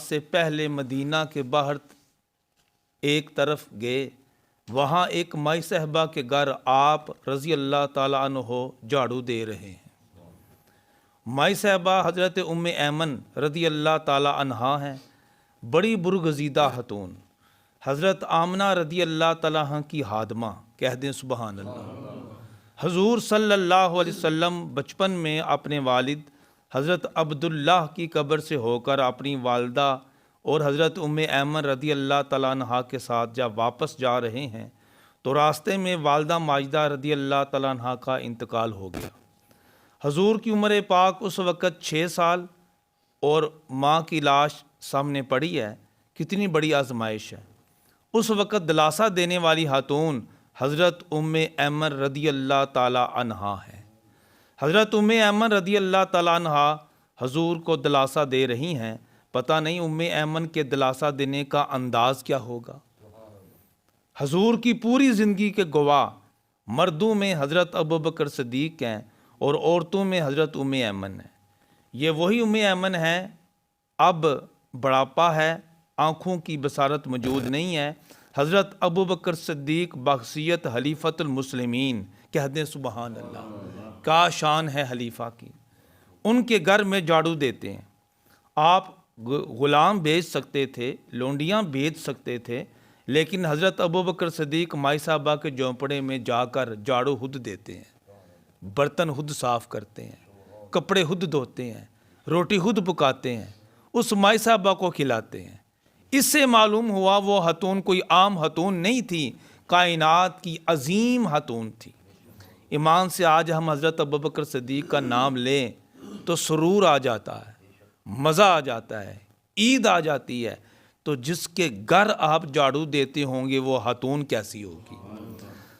سے پہلے مدینہ کے باہر ایک طرف گئے، وہاں ایک مائی صاحبہ کے گھر آپ رضی اللہ تعالیٰ عنہ جھاڑو دے رہے ہیں۔ مائی صاحبہ حضرت ام ایمن رضی اللہ تعالیٰ عنہا ہیں، بڑی برگزیدہ خاتون، حضرت آمنہ رضی اللہ تعالیٰ عنہ کی خادمہ، کہہ دیں سبحان اللہ۔ حضور صلی اللہ علیہ وسلم بچپن میں اپنے والد حضرت عبداللہ کی قبر سے ہو کر اپنی والدہ اور حضرت ام ایمن رضی اللہ تعالیٰ عنہا کے ساتھ جب واپس جا رہے ہیں تو راستے میں والدہ ماجدہ رضی اللہ تعالیٰ عنہا کا انتقال ہو گیا۔ حضور کی عمر پاک اس وقت 6 سال اور ماں کی لاش سامنے پڑی ہے، کتنی بڑی آزمائش ہے۔ اس وقت دلاسا دینے والی خاتون حضرت ام ایمن رضی اللہ تعالیٰ عنہا ہے۔ حضرت ام ایمن رضی اللہ تعالیٰ عنہا حضور کو دلاسا دے رہی ہیں، پتہ نہیں ام ایمن کے دلاسا دینے کا انداز کیا ہوگا۔ حضور کی پوری زندگی کے گواہ مردوں میں حضرت ابوبکر صدیق ہیں اور عورتوں میں حضرت ام ایمن ہیں۔ یہ وہی ام ایمن ہیں، اب بڑھاپا ہے، آنکھوں کی بصارت موجود نہیں ہے۔ حضرت ابوبکر صدیق بحیثیت خلیفۃ المسلمین، کہہ دیں سبحان اللہ، کیا شان ہے خلیفہ کی۔ ان کے گھر میں جھاڑو دیتے ہیں۔ آپ غلام بیچ سکتے تھے، لونڈیاں بیچ سکتے تھے، لیکن حضرت ابوبکر صدیق مائی صاحبہ کے جھونپڑے میں جا کر جھاڑو خود دیتے ہیں، برتن خود صاف کرتے ہیں، کپڑے خود دھوتے ہیں، روٹی خود پکاتے ہیں، اس مائی صاحبہ کو کھلاتے ہیں۔ اس سے معلوم ہوا وہ خاتون کوئی عام خاتون نہیں تھی، کائنات کی عظیم خاتون تھی۔ ایمان سے آج ہم حضرت ابوبکر صدیق کا نام لیں تو سرور آ جاتا ہے، مزہ آ جاتا ہے، عید آ جاتی ہے۔ تو جس کے گھر آپ جھاڑو دیتے ہوں گے وہ خاتون کیسی ہوگی۔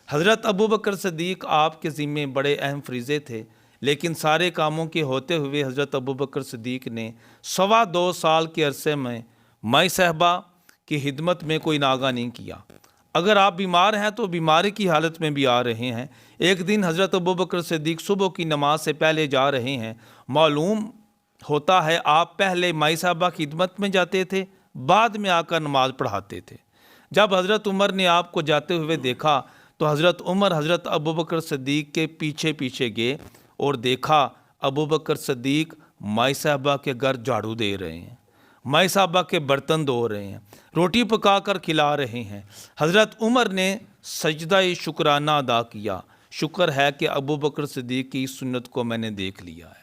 حضرت ابوبکر صدیق آپ کے ذمے بڑے اہم فریضے تھے، لیکن سارے کاموں کے ہوتے ہوئے حضرت ابوبکر صدیق نے 2.25 سال کے عرصے میں مائی صاحبہ کی خدمت میں کوئی ناغہ نہیں کیا۔ اگر آپ بیمار ہیں تو بیماری کی حالت میں بھی آ رہے ہیں۔ ایک دن حضرت ابوبکر صدیق صبح کی نماز سے پہلے جا رہے ہیں، معلوم ہوتا ہے آپ پہلے مائی صاحبہ کی خدمت میں جاتے تھے، بعد میں آ کر نماز پڑھاتے تھے۔ جب حضرت عمر نے آپ کو جاتے ہوئے دیکھا تو حضرت عمر حضرت ابوبکر صدیق کے پیچھے پیچھے گئے اور دیکھا ابوبکر صدیق مائی صاحبہ کے گھر جھاڑو دے رہے ہیں، مائی صاحبہ کے برتن دھو رہے ہیں، روٹی پکا کر کھلا رہے ہیں۔ حضرت عمر نے سجدہ شکرانہ ادا کیا، شکر ہے کہ ابوبکر صدیق کی سنت کو میں نے دیکھ لیا ہے،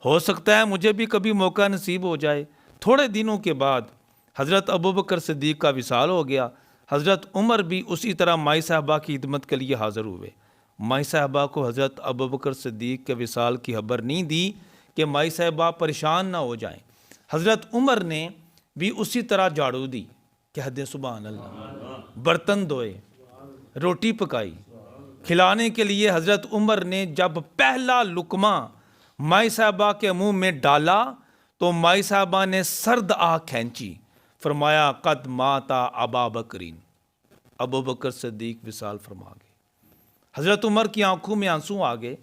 ہو سکتا ہے مجھے بھی کبھی موقع نصیب ہو جائے۔ تھوڑے دنوں کے بعد حضرت ابوبکر صدیق کا وصال ہو گیا۔ حضرت عمر بھی اسی طرح مائی صاحبہ کی خدمت کے لیے حاضر ہوئے۔ مائی صاحبہ کو حضرت ابوبکر صدیق کے وصال کی خبر نہیں دی کہ مائی صاحبہ پریشان نہ ہو جائیں۔ حضرت عمر نے بھی اسی طرح جھاڑو دی، کہہ دیں سبحان اللہ، برتن دھوئے، روٹی پکائی۔ کھلانے کے لیے حضرت عمر نے جب پہلا لقمہ مائی صاحبہ کے منہ میں ڈالا تو مائی صاحبہ نے سرد آہ کھینچی، فرمایا قد ماتا ابا بکرین، ابوبکر صدیق وصال فرما گئے۔ حضرت عمر کی آنکھوں میں آنسو آ گئے،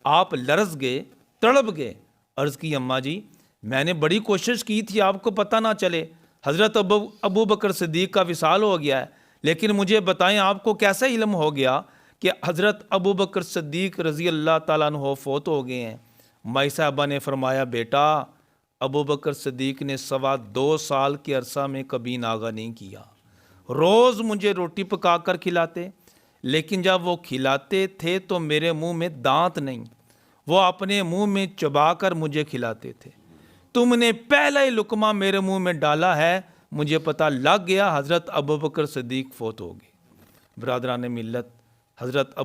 آپ لرز گئے، تڑپ گئے، عرض کی اماں جی میں نے بڑی کوشش کی تھی آپ کو پتہ نہ چلے، حضرت ابوبکر صدیق کا وصال ہو گیا ہے، لیکن مجھے بتائیں آپ کو کیسا علم ہو گیا کہ حضرت ابوبکر صدیق رضی اللہ تعالیٰ عنہ فوت ہو گئے ہیں؟ مائی صاحبہ نے فرمایا بیٹا ابوبکر صدیق نے 2.25 سال کے عرصہ میں کبھی ناغہ نہیں کیا، روز مجھے روٹی پکا کر کھلاتے، لیکن جب وہ کھلاتے تھے تو میرے منہ میں دانت نہیں، وہ اپنے منہ میں چبا کر مجھے کھلاتے تھے۔ تم نے پہلا ہی لقمہ میرے منہ میں ڈالا ہے، مجھے پتہ لگ گیا حضرت ابوبکر صدیق فوت ہو گئے۔ برادران ملت، حضرت